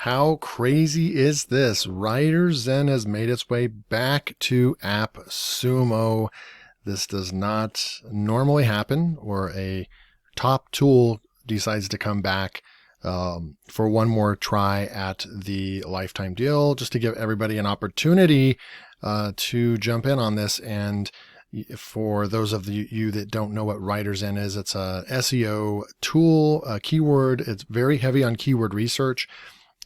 How crazy is this? WriterZen has made its way back to Appsumo. This does not normally happen, or a top tool decides to come back for one more try at the lifetime deal, just to give everybody an opportunity to jump in on this. And for those of you that don't know what WriterZen is, it's a SEO tool, a keyword. It's very heavy on keyword research.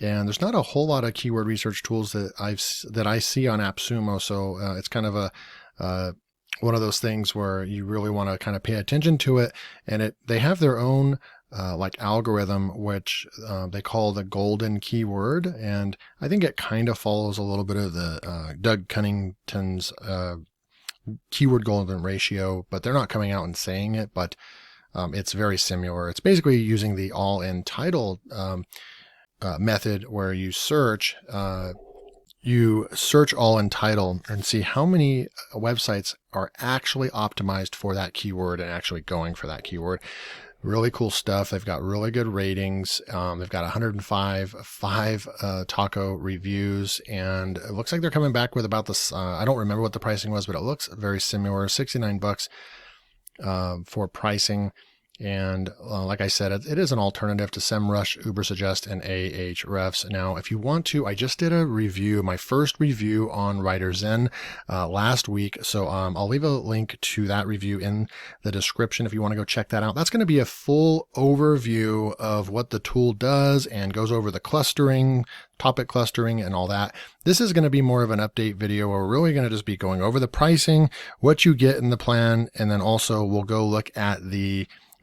And there's not a whole lot of keyword research tools that I see on Appsumo. So it's kind of a one of those things where you really want to kind of pay attention to it. And they have their own like algorithm, which they call the golden keyword. And I think it kind of follows a little bit of the Doug Cunnington's keyword golden ratio, but they're not coming out and saying it, but it's very similar. It's basically using the all-in title method, where you search all in title and see how many websites are actually optimized for that keyword and actually going for that keyword. Really cool stuff. They've got really good ratings. They've got 105 taco reviews, and it looks like they're coming back with about this. I don't remember what the pricing was, but it looks very similar. $69 for pricing. And like I said, it is an alternative to SEMrush, Ubersuggest, and Ahrefs. Now, if you want to, I just did a review, my first review on WriterZen last week. So I'll leave a link to that review in the description if you want to go check that out. That's going to be a full overview of what the tool does and goes over the clustering, topic clustering, and all that. This is going to be more of an update video where we're really going to just be going over the pricing, what you get in the plan, and then also we'll go look at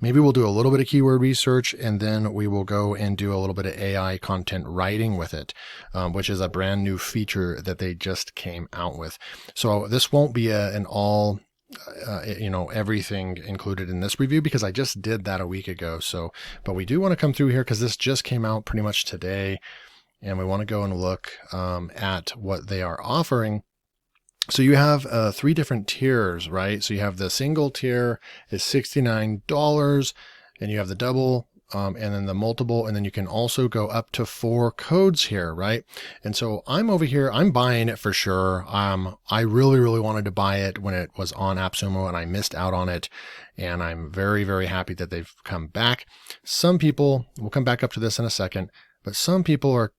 maybe we'll do a little bit of keyword research, and then we will go and do a little bit of AI content writing with it, which is a brand new feature that they just came out with. So this won't be an all, everything included in this review, because I just did that a week ago. So, but we do want to come through here because this just came out pretty much today, and we want to go and look at what they are offering. So you have 3 different tiers, right? So you have the single tier is $69, and you have the double, and then the multiple, and then you can also go up to 4 codes here, right? And so I'm over here, I'm buying it for sure. I really, really wanted to buy it when it was on Appsumo, and I missed out on it. And I'm very, very happy that they've come back. Some people, we'll come back up to this in a second, but some people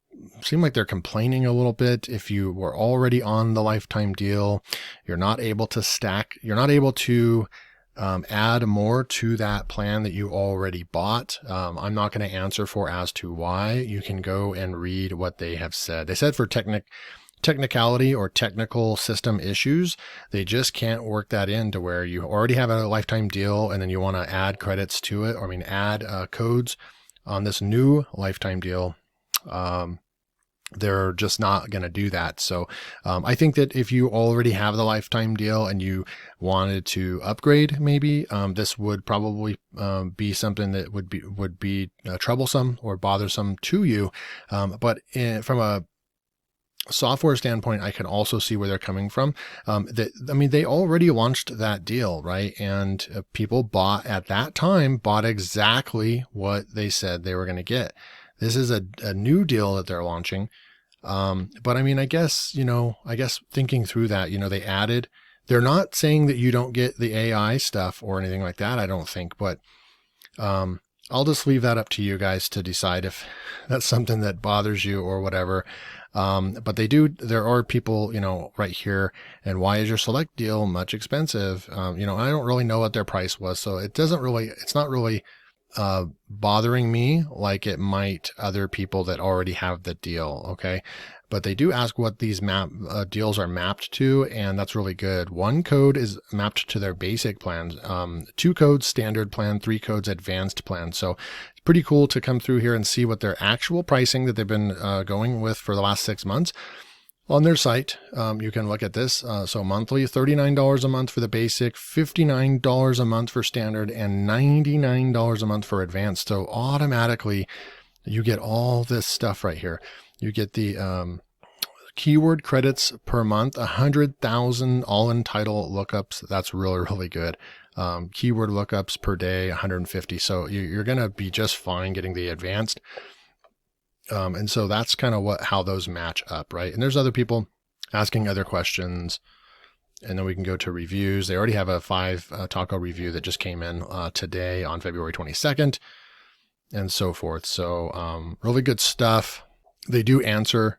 seem like they're complaining a little bit. If you were already on the lifetime deal, you're not able to add more to that plan that you already bought. I'm not going to answer for as to why. You can go and read what they have said. They said for technicality or technical system issues, they just can't work that into where you already have a lifetime deal and then you want to add credits to it, or add codes on this new lifetime deal. They're just not going to do that. So I think that if you already have the lifetime deal and you wanted to upgrade, maybe this would probably be something that would be troublesome or bothersome to you. But from a software standpoint, I can also see where they're coming from. They already launched that deal, right? And people at that time bought exactly what they said they were going to get. This is a new deal that they're launching. But I guess thinking through that, they're not saying that you don't get the AI stuff or anything like that, I don't think, but, I'll just leave that up to you guys to decide if that's something that bothers you or whatever. But there are people, right here, and why is your select deal much expensive? I don't really know what their price was. So it's not really bothering me like it might other people that already have the deal. Okay. But they do ask what these deals are mapped to, and that's really good. 1 code is mapped to their basic plans, 2 codes standard plan, 3 codes advanced plan. So it's pretty cool to come through here and see what their actual pricing that they've been going with for the last 6 months. On their site, you can look at this. So monthly, $39 a month for the basic, $59 a month for standard, and $99 a month for advanced. So automatically you get all this stuff right here. You get the keyword credits per month, 100,000 all-in title lookups. That's really, really good. Keyword lookups per day, 150. So you're going to be just fine getting the advanced. And so that's kind of how those match up, right? And there's other people asking other questions. And then we can go to reviews. They already have a 5 taco review that just came in today on February 22nd and so forth. So really good stuff. They do answer,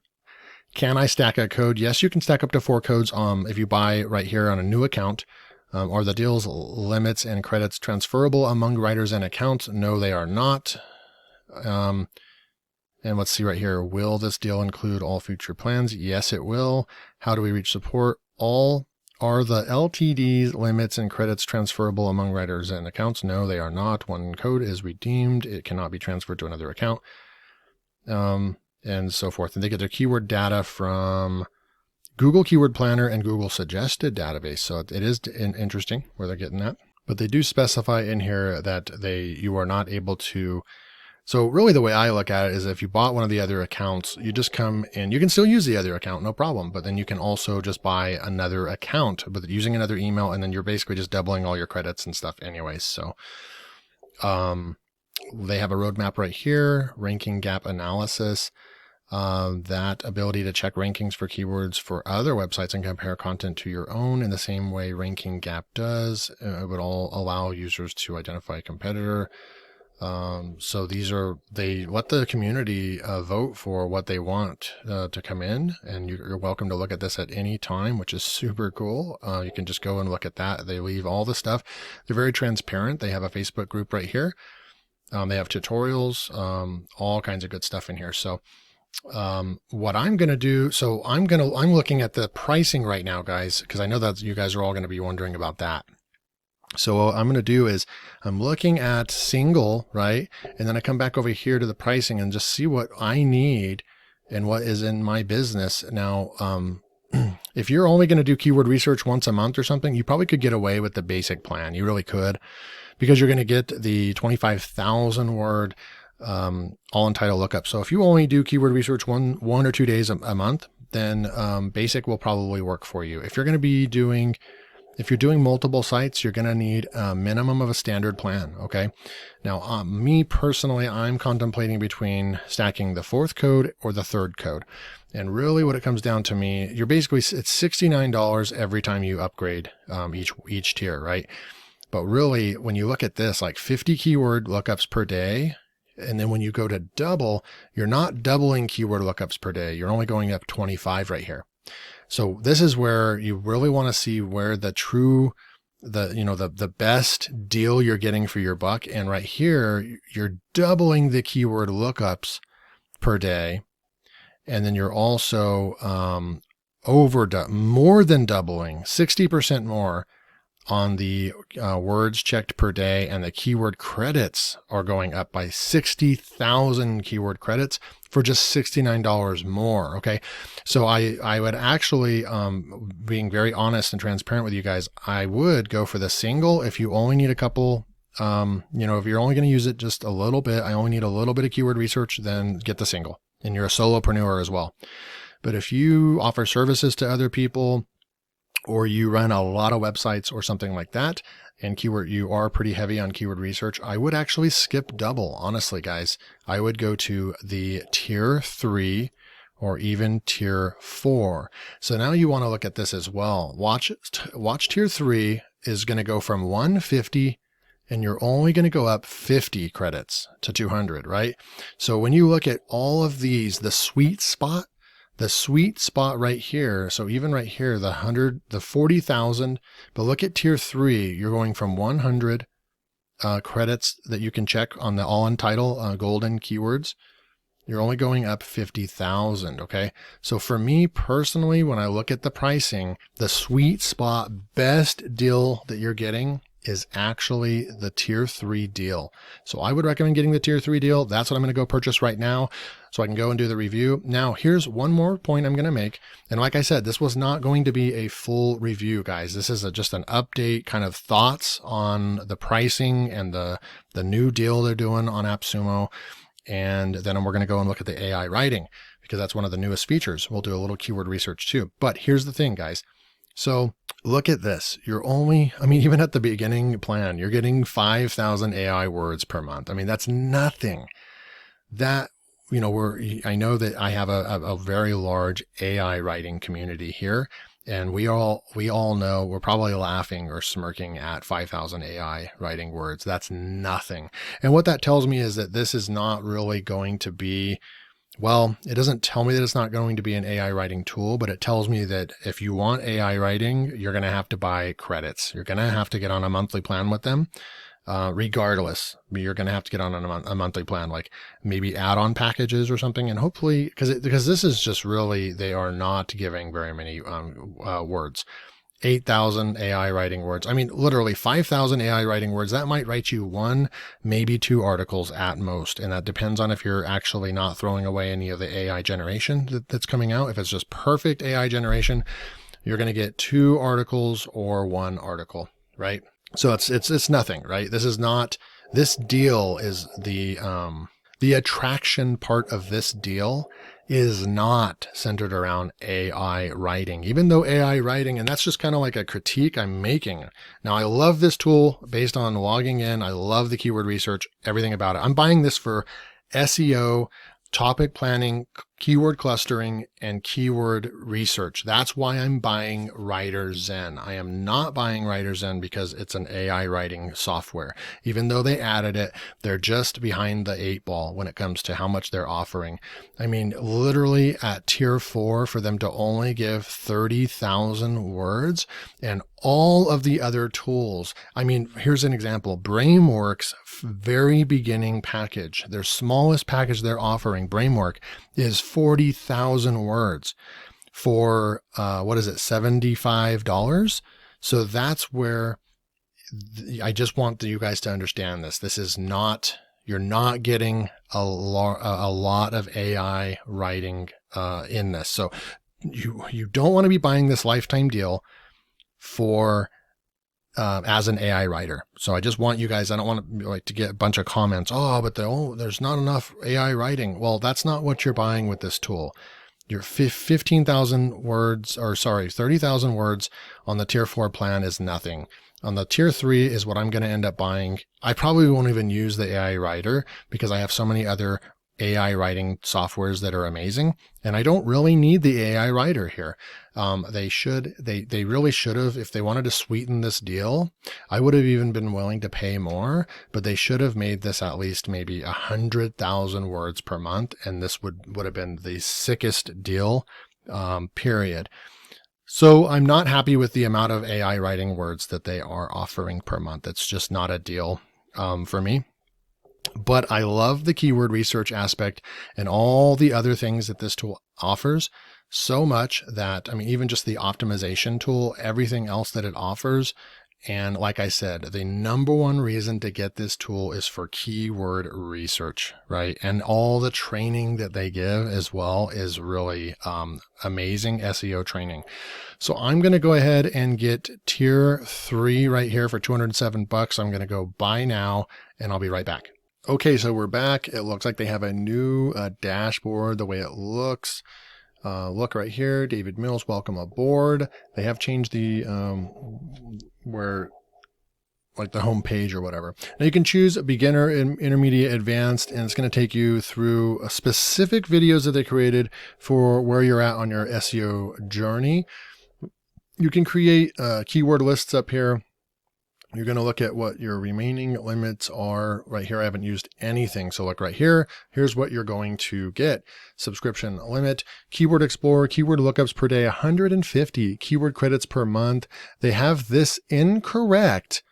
can I stack a code? Yes, you can stack up to 4 codes if you buy right here on a new account. Are the deals, limits, and credits transferable among WriterZen accounts? No, they are not. And let's see right here. Will this deal include all future plans? Yes, it will. How do we reach support? Are the LTDs, limits, and credits transferable among WriterZen accounts? No, they are not. One code is redeemed. It cannot be transferred to another account. And so forth. And they get their keyword data from Google Keyword Planner and Google Suggested Database. So it is interesting where they're getting that. But they do specify in here that you are not able to. So really the way I look at it is if you bought one of the other accounts, you just come in, you can still use the other account, no problem. But then you can also just buy another account, but using another email, and then you're basically just doubling all your credits and stuff anyways. So they have a roadmap right here, ranking gap analysis, that ability to check rankings for keywords for other websites and compare content to your own in the same way Ranking Gap does. It would all allow users to identify a competitor. So these are, they let the community vote for what they want to come in, and you're welcome to look at this at any time, which is super cool. You can just go and look at that. They leave all the stuff. They're very transparent. They have a Facebook group right here. They have tutorials, all kinds of good stuff in here. So what I'm going to do, I'm looking at the pricing right now, guys, because I know that you guys are all going to be wondering about that. So what I'm going to do is I'm looking at single, right? And then I come back over here to the pricing and just see what I need and what is in my business. Now, if you're only going to do keyword research once a month or something, you probably could get away with the basic plan. You really could, because you're going to get the 25,000 word all in title lookup. So if you only do keyword research one or 2 days a month, then basic will probably work for you. If you're going to be doing If you're doing multiple sites, you're going to need a minimum of a standard plan. Okay. Now, me personally, I'm contemplating between stacking the 4th code or the 3rd code. And really what it comes down to me, it's $69 every time you upgrade each tier, right? But really, when you look at this, like 50 keyword lookups per day, and then when you go to double, you're not doubling keyword lookups per day. You're only going up 25 right here. So this is where you really want to see where the best deal you're getting for your buck. And right here, you're doubling the keyword lookups per day. And then you're also more than doubling, 60% more on the words checked per day, and the keyword credits are going up by 60,000 keyword credits for just $69 more. Okay. So I would actually, being very honest and transparent with you guys, I would go for the single. If you only need a couple, if you're only going to use it just a little bit, I only need a little bit of keyword research, then get the single, and you're a solopreneur as well. But if you offer services to other people, or you run a lot of websites or something like that, and you are pretty heavy on keyword research, I would actually skip double. Honestly, guys, I would go to the tier 3 or even tier 4. So now you want to look at this as well. Watch tier 3 is going to go from 150, and you're only going to go up 50 credits to 200, right? So when you look at all of these, the sweet spot right here. So even right here, the 40,000, but look at tier 3, you're going from 100 credits that you can check on the all in title golden keywords. You're only going up 50,000. Okay. So for me personally, when I look at the pricing, the sweet spot best deal that you're getting is actually the tier 3 deal. So I would recommend getting the tier 3 deal. That's what I'm going to go purchase right now, so I can go and do the review. Now, here's one more point I'm going to make. And like I said, this was not going to be a full review, guys. This is just an update, kind of thoughts on the pricing and the new deal they're doing on Appsumo. And then we're going to go and look at the AI writing, because that's one of the newest features. We'll do a little keyword research too. But here's the thing, guys. So look at this. Even at the beginning plan, you're getting 5,000 AI words per month. I mean, that's nothing. That I know that I have a very large AI writing community here, and we all know, we're probably laughing or smirking at 5,000 AI writing words. That's nothing. And what that tells me is that this is not really going to be, well, it doesn't tell me that it's not going to be an AI writing tool, but it tells me that if you want AI writing, you're going to have to buy credits. You're going to have to get on a monthly plan with them. Regardless, you're going to have to get on a monthly plan, like maybe add-on packages or something. And hopefully, because this is just really, they are not giving very many words. 8,000 AI writing words. I mean, literally 5,000 AI writing words. That might write you 1, maybe 2 articles at most. And that depends on if you're actually not throwing away any of the AI generation that's coming out. If it's just perfect AI generation, you're going to get 2 articles or 1 article, right? So it's nothing, right? This deal is the attraction part of this deal is not centered around AI writing, even though AI writing, and that's just kind of like a critique I'm making. Now, I love this tool based on logging in. I love the keyword research, everything about it. I'm buying this for SEO, topic planning, keyword clustering, and keyword research. That's why I'm buying WriterZen. I am not buying WriterZen because it's an AI writing software. Even though they added it, they're just behind the 8 ball when it comes to how much they're offering. I mean, literally at tier 4, for them to only give 30,000 words, and all of the other tools. I mean, here's an example. Brainwork's very beginning package, their smallest package they're offering, Brainwork, is 40,000 words for, $75? So that's where I just want you guys to understand this. This is not, you're not getting a lot of AI writing in this. So you don't want to be buying this lifetime deal for as an AI writer. So I just want you guys, I don't want to get a bunch of comments. Oh, but there's not enough AI writing. Well, that's not what you're buying with this tool. Your 15,000 words, or sorry, 30,000 words on the tier 4 plan is nothing. On the tier 3 is what I'm going to end up buying. I probably won't even use the AI writer because I have so many other AI writing softwares that are amazing, and I don't really need the AI writer here. They really should have, if they wanted to sweeten this deal, I would have even been willing to pay more, but they should have made this at least maybe 100,000 words per month, and this would have been the sickest deal, period. So I'm not happy with the amount of AI writing words that they are offering per month. It's just not a deal for me. But I love the keyword research aspect and all the other things that this tool offers so much that, I mean, even just the optimization tool, everything else that it offers. And like I said, the number one reason to get this tool is for keyword research, right? And all the training that they give as well is really amazing SEO training. So I'm going to go ahead and get tier 3 right here for $207. I'm going to go buy now, and I'll be right back. Okay, so we're back. It looks like they have a new dashboard, the way it looks. Look right here, David Mills, welcome aboard. They have changed the, like the home page or whatever. Now you can choose beginner, intermediate, advanced, and it's going to take you through specific videos that they created for where you're at on your SEO journey. You can create keyword lists up here. You're going to look at what your remaining limits are. Right here, I haven't used anything. So look right here. Here's what you're going to get. Subscription limit, Keyword Explorer, keyword lookups per day, 150 keyword credits per month. They have this incorrect,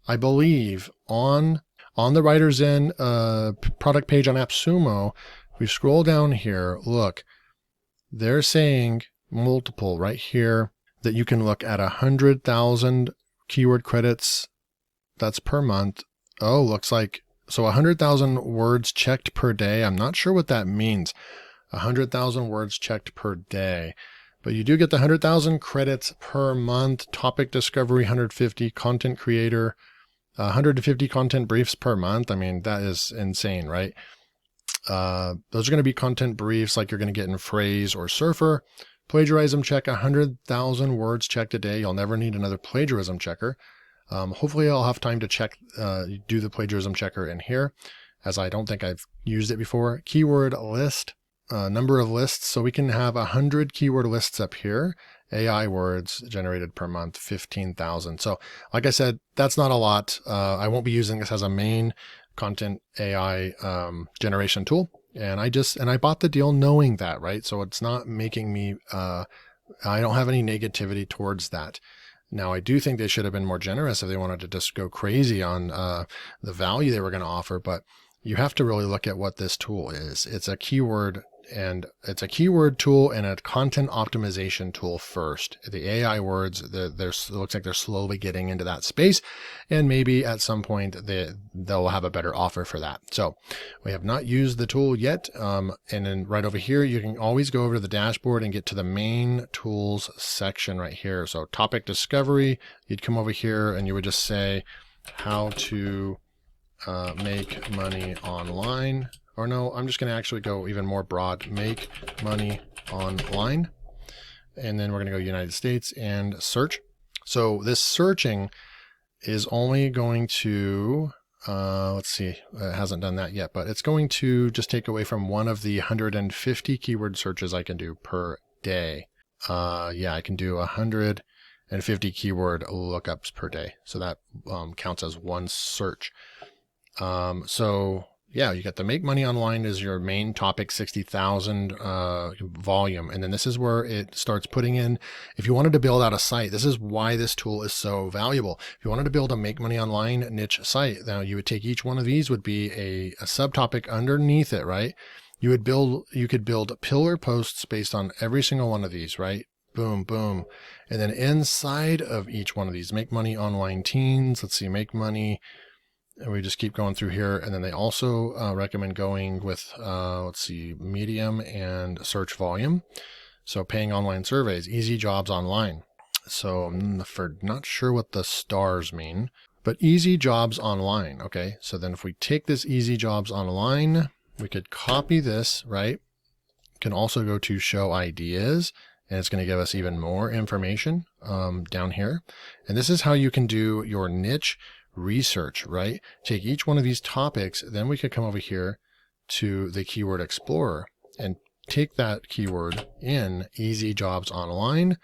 I believe, on the WriterZen product page on Appsumo. If we scroll down here, look, they're saying multiple right here that you can look at 100,000 keyword credits. That's per month. Oh, looks like, so 100,000 words checked per day. I'm not sure what that means. 100,000 words checked per day. But you do get the 100,000 credits per month. Topic discovery, 150. Content creator, 150 content briefs per month. I mean, that is insane, right? Those are going to be content briefs like you're going to get in Phrase or Surfer. Plagiarism check, 100,000 words checked a day. You'll never need another plagiarism checker. Hopefully I'll have time to check, do the plagiarism checker in here. as I don't think I've used it before. Keyword list, number of lists. So we can have 100 keyword lists up here. AI words generated per month, 15,000. So like I said, that's not a lot. I won't be using this as a main content AI generation tool. And I bought the deal knowing that, right? So it's not making me, I don't have any negativity towards that. Now, I do think they should have been more generous if they wanted to just go crazy on the value they were going to offer, but you have to really look at what this tool is. It's a keyword tool and a content optimization tool first. The AI words, it looks like they're slowly getting into that space, and maybe at some point they'll have a better offer for that. So we have not used the tool yet. And then right over here, you can always go over to the dashboard and get to the main tools section right here. So topic discovery, you'd come over here and you would just say how to make money online. Or no, I'm just going to actually go even more broad, make money online. And then we're going to go United States and search. So this searching is only going to, let's see, it hasn't done that yet, but it's going to just take away from one of the 150 keyword searches I can do per day. Yeah, I can do 150 keyword lookups per day. So that counts as one search. So yeah, you got the make money online is your main topic, 60,000 volume. And then this is where it starts putting in, if you wanted to build out a site, this is why this tool is so valuable. If you wanted to build a make money online niche site, now you would take each one of these would be a subtopic underneath it, right? You could build pillar posts based on every single one of these, right? Boom, boom. And then inside of each one of these, make money online teens, let's see, make money. And we just keep going through here. And then they also recommend going with, let's see, medium and search volume. So paying online surveys, easy jobs online. So I'm not sure what the stars mean, but easy jobs online. Okay. So then if we take this easy jobs online, we could copy this, right? Can also go to show ideas, and it's going to give us even more information down here. And this is how you can do your niche research, right? Take each one of these topics, then we could come over here to the keyword explorer and take that keyword in easy jobs online.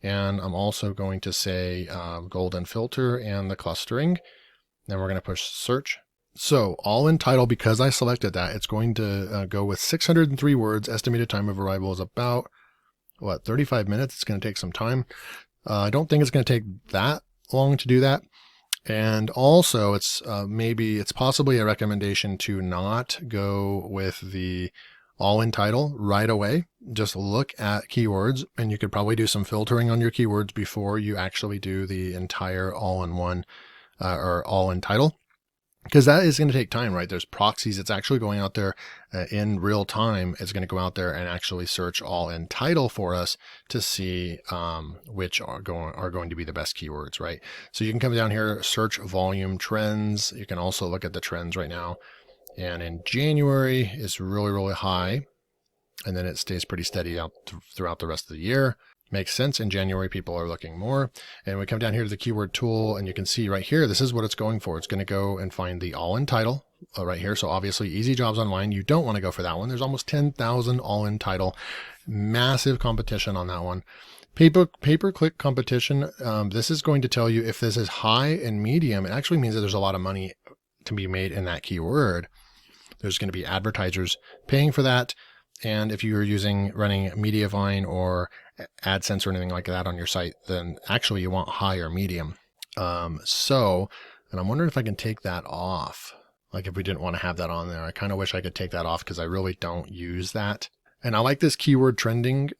And I'm also going to say golden filter and the clustering. Then we're going to push search. So all in title, because I selected that, it's going to go with 603 words. Estimated time of arrival is about, 35 minutes. It's going to take some time. I don't think it's going to take that long to do that. And also it's possibly a recommendation to not go with the all in title right away. Just look at keywords, and you could probably do some filtering on your keywords before you actually do the entire all in one or all in title. Because that is going to take time, right? There's proxies. It's actually going out there in real time. It's going to go out there and actually search all in title for us to see which are going to be the best keywords, right? So you can come down here, search volume trends. You can also look at the trends right now. And in January, it's really, really high. And then it stays pretty steady out throughout the rest of the year. Makes sense. In January, people are looking more. And we come down here to the keyword tool, and you can see right here, this is what it's going for. It's going to go and find the all in title right here. So obviously easy jobs online. You don't want to go for that one. There's almost 10,000 all in title, massive competition on that one. Pay-per-click competition. This is going to tell you if this is high and medium. It actually means that there's a lot of money to be made in that keyword. There's going to be advertisers paying for that. And if you're running Mediavine or AdSense or anything like that on your site, then actually you want high or medium. And I'm wondering if I can take that off. Like if we didn't want to have that on there, I kind of wish I could take that off because I really don't use that. And I like this keyword trending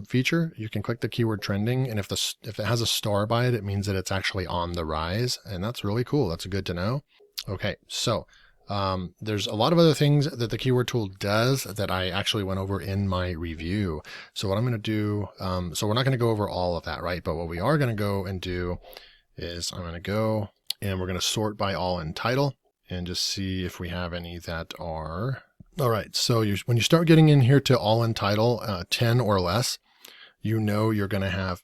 feature. You can click the keyword trending, and if it has a star by it, it means that it's actually on the rise, and that's really cool. That's good to know. Okay, so there's a lot of other things that the keyword tool does that I actually went over in my review. So what I'm going to do, so we're not going to go over all of that, right? But what we are going to go and do is I'm going to go and we're going to sort by all in title and just see if we have any that are. All right. So when you start getting in here to all in title, 10 or less, you know you're going to have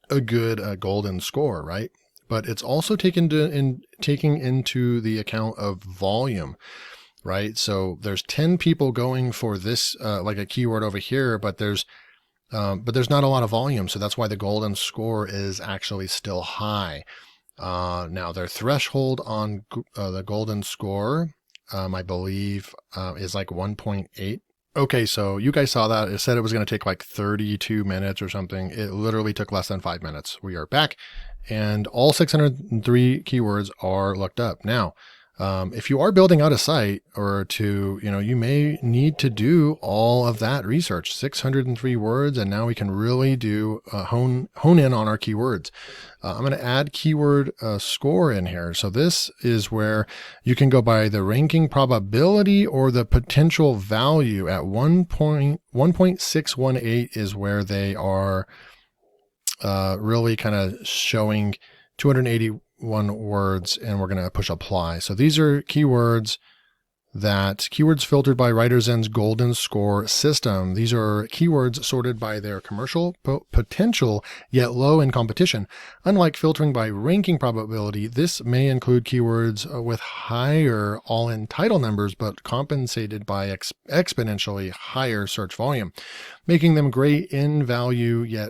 a good golden score, right? But it's also taking into the account of volume. right? So there's 10 people going for this, like a keyword over here, but there's not a lot of volume. So that's why the golden score is actually still high. Now their threshold on the golden score, I believe, is like 1.8. Okay, so you guys saw that. It said it was going to take like 32 minutes or something. It literally took less than 5 minutes. We are back, and all 603 keywords are looked up. Now, if you are building out a site or you may need to do all of that research, 603 words, and now we can really do hone in on our keywords. I'm going to add keyword score in here. So this is where you can go by the ranking probability or the potential value at 1.618 is where they are really kind of showing 281 words, and we're going to push apply. So these are keywords filtered by WriterZen's golden score system. These are keywords sorted by their commercial potential, yet low in competition. Unlike filtering by ranking probability, this may include keywords with higher all-in title numbers, but compensated by exponentially higher search volume, making them great in value, yet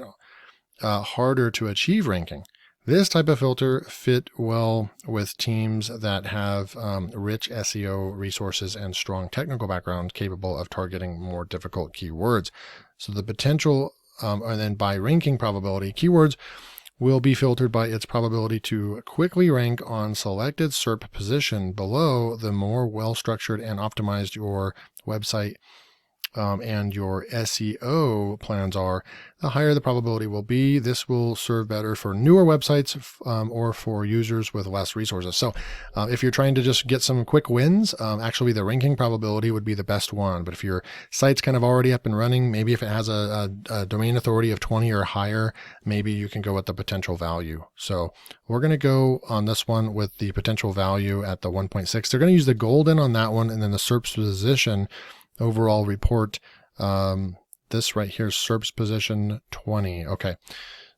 harder to achieve ranking. This type of filter fit well with teams that have rich SEO resources and strong technical background capable of targeting more difficult keywords. So the potential, and then by ranking probability, keywords will be filtered by its probability to quickly rank on selected SERP position below. The more well-structured and optimized your website and your SEO plans are, the higher the probability will be. This will serve better for newer websites or for users with less resources. So if you're trying to just get some quick wins, actually the ranking probability would be the best one. But if your site's kind of already up and running, maybe if it has a domain authority of 20 or higher, maybe you can go with the potential value. So we're going to go on this one with the potential value at the 1.6. They're going to use the golden on that one, and then the SERP's position overall report. This right here, SERP's position 20. Okay.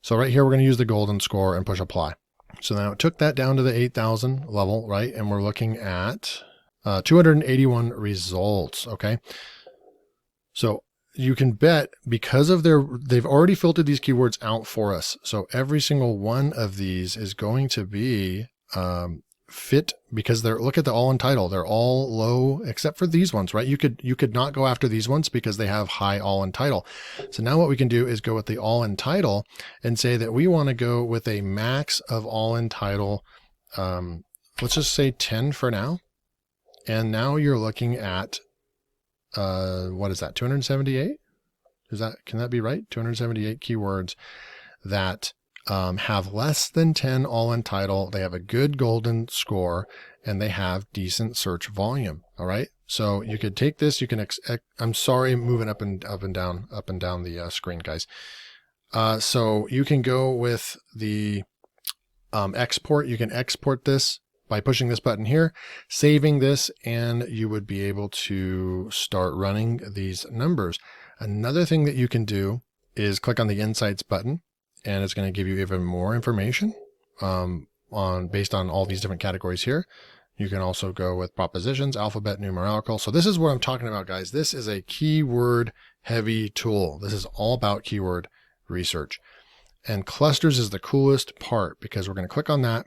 So right here, we're going to use the golden score and push apply. So now it took that down to the 8,000 level, right? And we're looking at 281 results. Okay. So you can bet, because of they've already filtered these keywords out for us. So every single one of these is going to be fit, because look at the all in title. They're all low except for these ones, right? You could not go after these ones because they have high all in title. So now what we can do is go with the all in title and say that we want to go with a max of all in title. Let's just say 10 for now. And now you're looking at, what is that? 278? Can that be right? 278 keywords that have less than 10 all in title. They have a good golden score, and they have decent search volume. All right. So you could take this, you can, I'm sorry, moving up and down the screen, guys. So you can go with the export. You can export this by pushing this button here, saving this, and you would be able to start running these numbers. Another thing that you can do is click on the Insights button, and it's going to give you even more information based on all these different categories here. You can also go with propositions, alphabet, numerical. So this is what I'm talking about, guys. This is a keyword heavy tool. This is all about keyword research. And clusters is the coolest part, because we're going to click on that.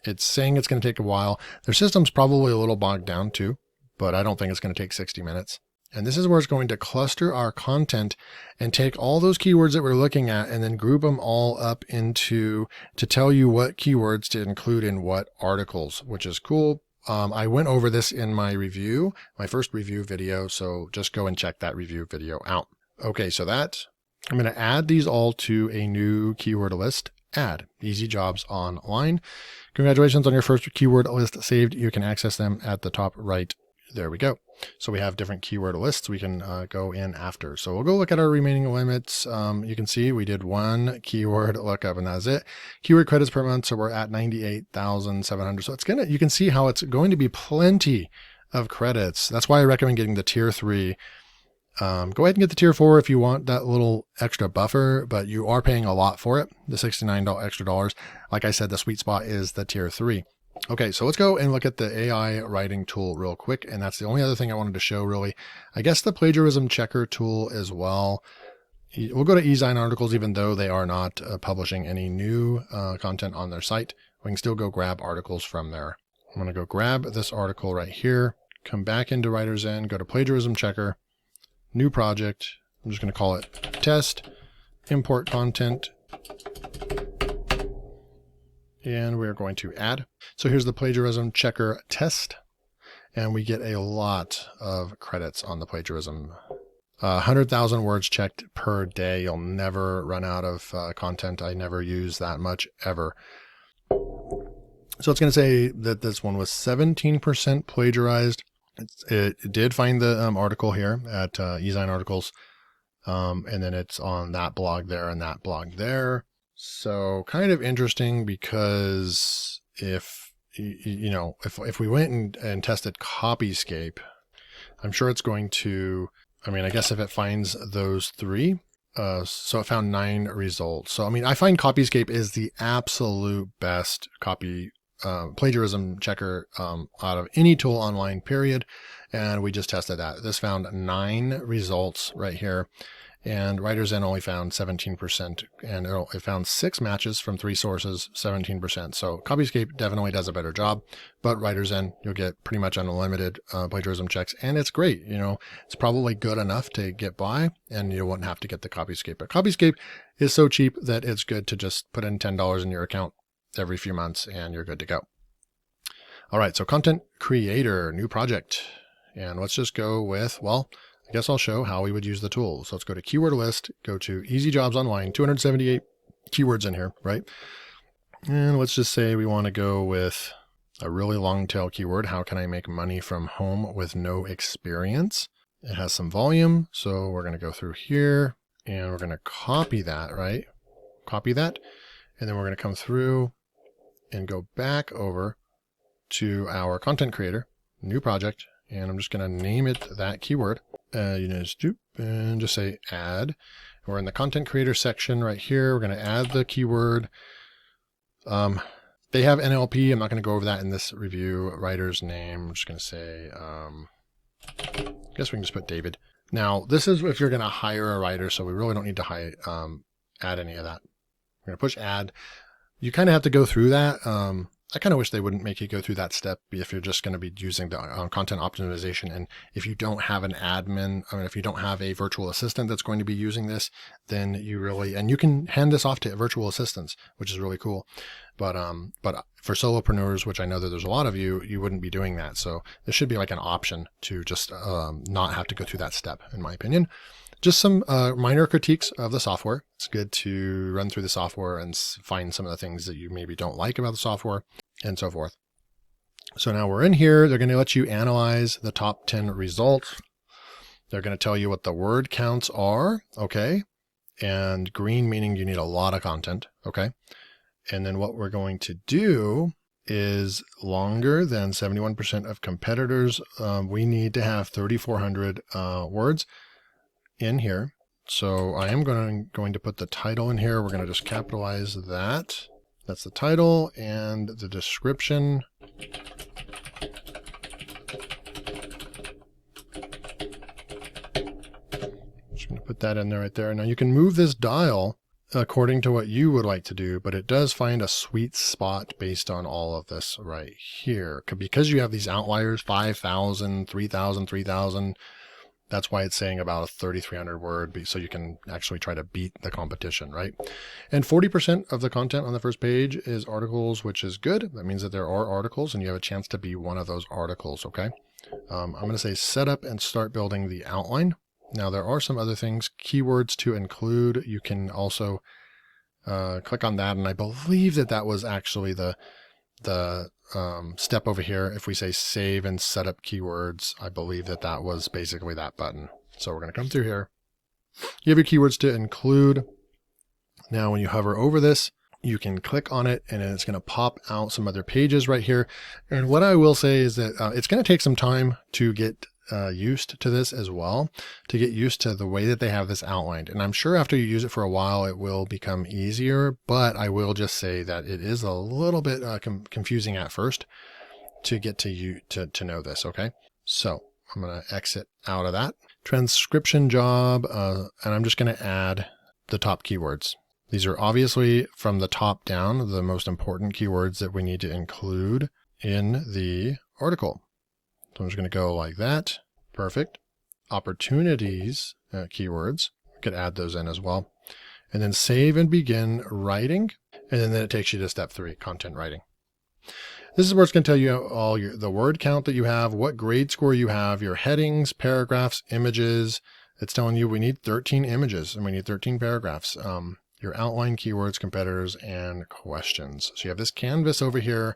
It's saying it's going to take a while. Their system's probably a little bogged down too, but I don't think it's going to take 60 minutes. And this is where it's going to cluster our content and take all those keywords that we're looking at and then group them all up to tell you what keywords to include in what articles, which is cool. I went over this in my review, my first review video. So just go and check that review video out. Okay. So I'm going to add these all to a new keyword list. Add. Easy jobs online. Congratulations on your first keyword list saved. You can access them at the top right. There we go. So we have different keyword lists we can go in after. So we'll go look at our remaining limits. You can see we did one keyword lookup, and that's it. Keyword credits per month. So we're at 98,700. So you can see how it's going to be plenty of credits. That's why I recommend getting the tier 3. Go ahead and get the tier 4 if you want that little extra buffer, but you are paying a lot for it. The $69 extra dollars. Like I said, the sweet spot is the tier 3. Okay, so let's go and look at the AI writing tool real quick. And that's the only other thing I wanted to show really. I guess the plagiarism checker tool as well. We'll go to eZine articles, even though they are not publishing any new content on their site. We can still go grab articles from there. I'm going to go grab this article right here, come back into WriterZen, go to plagiarism checker, new project. I'm just going to call it test, import content, and we're going to add. So here's the plagiarism checker test, and we get a lot of credits on the plagiarism. 100,000 words checked per day. You'll never run out of content. I never use that much ever. So it's going to say that this one was 17% plagiarized. It did find the article here at eZine articles. And then it's on that blog there and that blog there. So kind of interesting, because if we went and tested Copyscape, I'm sure it's going to, I guess if it finds those three, so it found 9 results. So, I find Copyscape is the absolute best plagiarism checker out of any tool online, period. And we just tested that. This found 9 results right here. And WriterZen only found 17%, and it found 6 matches from 3 sources, 17%. So Copyscape definitely does a better job, but WriterZen, you'll get pretty much unlimited plagiarism checks, and it's great. It's probably good enough to get by, and you won't have to get the Copyscape. But Copyscape is so cheap that it's good to just put in $10 in your account every few months, and you're good to go. All right, so content creator, new project, and let's just go with, I guess I'll show how we would use the tool. So let's go to keyword list, go to easy jobs online, 278 keywords in here, right? And let's just say we want to go with a really long tail keyword. How can I make money from home with no experience? It has some volume. So we're going to go through here and we're going to copy that, right? Copy that. And then we're going to come through and go back over to our content creator, new project. And I'm just going to name it that keyword. And just say add. We're in the content creator section right here. We're going to add the keyword. They have NLP. I'm not going to go over that in this review. Writer's name. I'm just going to say, I guess we can just put David. Now, this is if you're going to hire a writer, so we really don't need to add any of that. We're going to push add. You kind of have to go through that. I kind of wish they wouldn't make you go through that step if you're just going to be using the content optimization. And if you don't have an admin, if you don't have a virtual assistant that's going to be using this, then and you can hand this off to virtual assistants, which is really cool. But for solopreneurs, which I know that there's a lot of you wouldn't be doing that. So this should be like an option to just not have to go through that step, in my opinion. Just some minor critiques of the software. It's good to run through the software and find some of the things that you maybe don't like about the software and so forth. So now we're in here. They're going to let you analyze the top 10 results. They're going to tell you what the word counts are. Okay. And green meaning you need a lot of content. Okay. And then what we're going to do is longer than 71% of competitors. We need to have 3,400 words in here. So I am going to put the title in here. We're going to just capitalize that. That's the title and the description. Just going to put that in there right there. Now you can move this dial according to what you would like to do, but it does find a sweet spot based on all of this right here. Because you have these outliers, 5,000, 3,000, 3,000. That's why it's saying about a 3,300 word, so you can actually try to beat the competition, right? And 40% of the content on the first page is articles, which is good. That means that there are articles and you have a chance to be one of those articles, okay? I'm going to say set up and start building the outline. Now there are some other things, keywords to include. You can also click on that, and I believe that was actually the step over here. If we say save and set up keywords, I believe that was basically that button. So we're going to come through here. You have your keywords to include. Now, when you hover over this, you can click on it and it's going to pop out some other pages right here. And what I will say is that it's going to take some time to get used to this as well, to get used to the way that they have this outlined. And I'm sure after you use it for a while, it will become easier, but I will just say that it is a little bit confusing at first to get to you to know this. Okay. So I'm going to exit out of that transcription job. And I'm just going to add the top keywords. These are obviously from the top down, the most important keywords that we need to include in the article. So I'm just going to go like that. Perfect. Opportunities, keywords, we could add those in as well. And then save and begin writing. And then it takes you to step 3, content writing. This is where it's going to tell you all the word count that you have, what grade score you have, your headings, paragraphs, images. It's telling you we need 13 images and we need 13 paragraphs. Your outline, keywords, competitors, and questions. So you have this canvas over here,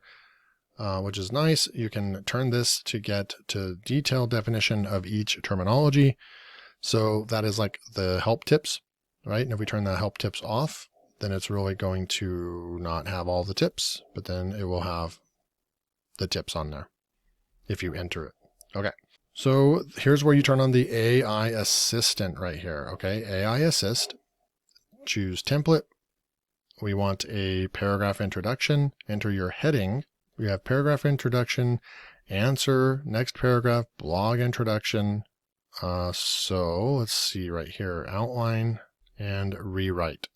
which is nice. You can turn this to get to detailed definition of each terminology. So that is like the help tips, right? And if we turn the help tips off, then it's really going to not have all the tips, but then it will have the tips on there if you enter it. Okay. So here's where you turn on the AI assistant right here. Okay. AI assist, choose template. We want a paragraph introduction, enter your heading. We have paragraph introduction, answer, next paragraph, blog introduction. So let's see right here, outline and rewrite.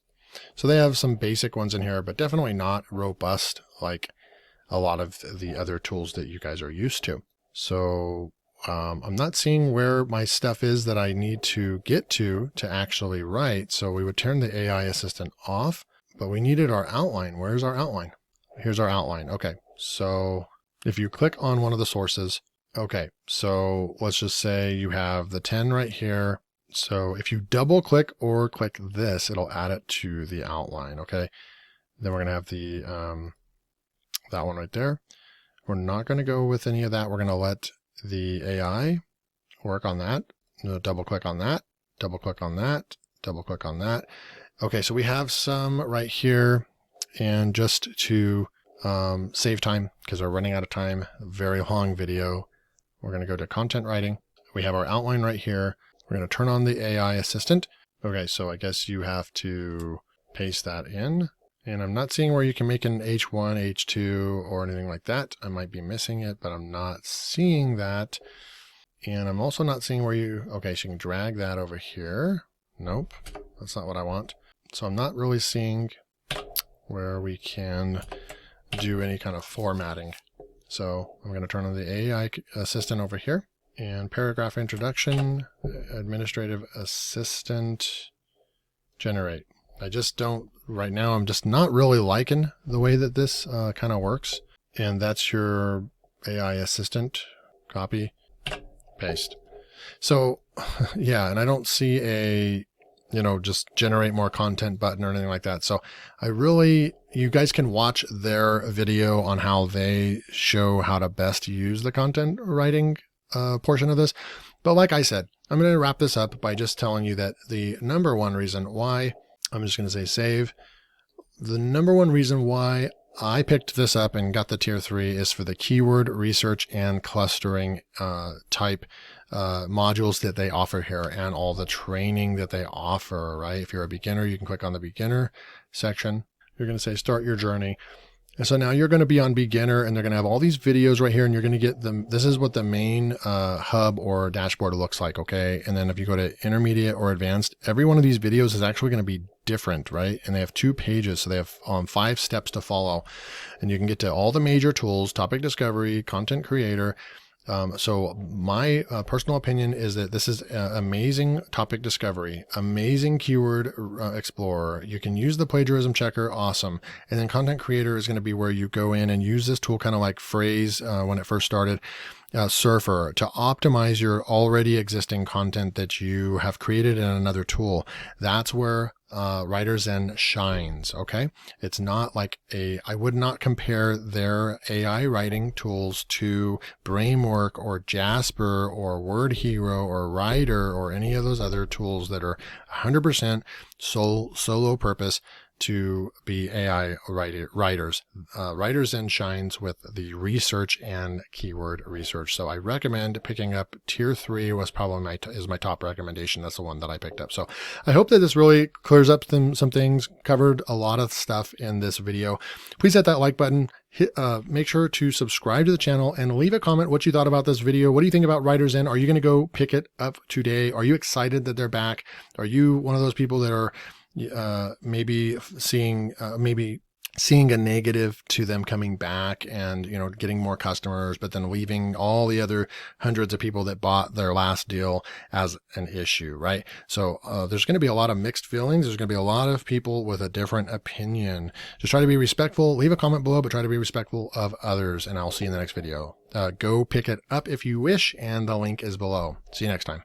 So they have some basic ones in here, but definitely not robust like a lot of the other tools that you guys are used to. So I'm not seeing where my stuff is that I need to get to actually write. So we would turn the AI assistant off, but we needed our outline. Where's our outline? Here's our outline. Okay. So if you click on one of the sources, okay, so let's just say you have the 10 right here. So if you double click or click this, it'll add it to the outline. Okay. Then we're going to have the, that one right there. We're not going to go with any of that. We're going to let the AI work on that. Double click on that, double click on that, double click on that. Okay. So we have some right here, and just to save time, because we're running out of time, very long video, we're going to go to content writing. We have our outline right here. We're going to turn on the AI assistant. Okay, so I guess you have to paste that in. And I'm not seeing where you can make an H1, H2, or anything like that. I might be missing it, but I'm not seeing that. And I'm also not seeing where you, okay, so you can drag that over here. Nope, that's not what I want. So I'm not really seeing where we can do any kind of formatting. So I'm going to turn on the AI assistant over here, and paragraph introduction, administrative assistant, generate. I just don't, right now, I'm just not really liking the way that this kind of works. And that's your AI assistant, copy, paste. So yeah, and I don't see a, just generate more content button or anything like that. So you guys can watch their video on how they show how to best use the content writing portion of this. But like I said, I'm going to wrap this up by just telling you that the number one reason why, I'm just going to say save. The number one reason why I picked this up and got the tier 3 is for the keyword research and clustering type modules that they offer here, and all the training that they offer, right? If you're a beginner, you can click on the beginner section. You're going to say start your journey. And so now you're going to be on beginner, and they're going to have all these videos right here, and you're going to get them. This is what the main hub or dashboard looks like. Okay. And then if you go to intermediate or advanced, every one of these videos is actually going to be different, right? And they have 2 pages. So they have 5 steps to follow, and you can get to all the major tools, topic discovery, content creator. So my personal opinion is that this is amazing topic discovery, amazing keyword explorer. You can use the plagiarism checker. Awesome. And then content creator is going to be where you go in and use this tool, kind of like Phrase when it first started, Surfer, to optimize your already existing content that you have created in another tool. That's where WriterZen shines. Okay. It's not like I would not compare their AI writing tools to Brainwork or Jasper or Word Hero or Writer or any of those other tools that are 100% solo purpose to be AI writers. WriterZen shines with the research and keyword research. So I recommend picking up tier 3 was probably my top recommendation. That's the one that I picked up. So I hope that this really clears up some things, covered a lot of stuff in this video. Please hit that like button. Make sure to subscribe to the channel and leave a comment what you thought about this video. What do you think about WriterZen? Are you going to go pick it up today? Are you excited that they're back? Are you one of those people that are maybe seeing a negative to them coming back and, you know, getting more customers, but then leaving all the other hundreds of people that bought their last deal as an issue, right? So there's going to be a lot of mixed feelings. There's going to be a lot of people with a different opinion. Just try to be respectful. Leave a comment below, but try to be respectful of others. And I'll see you in the next video. Go pick it up if you wish, and the link is below. See you next time.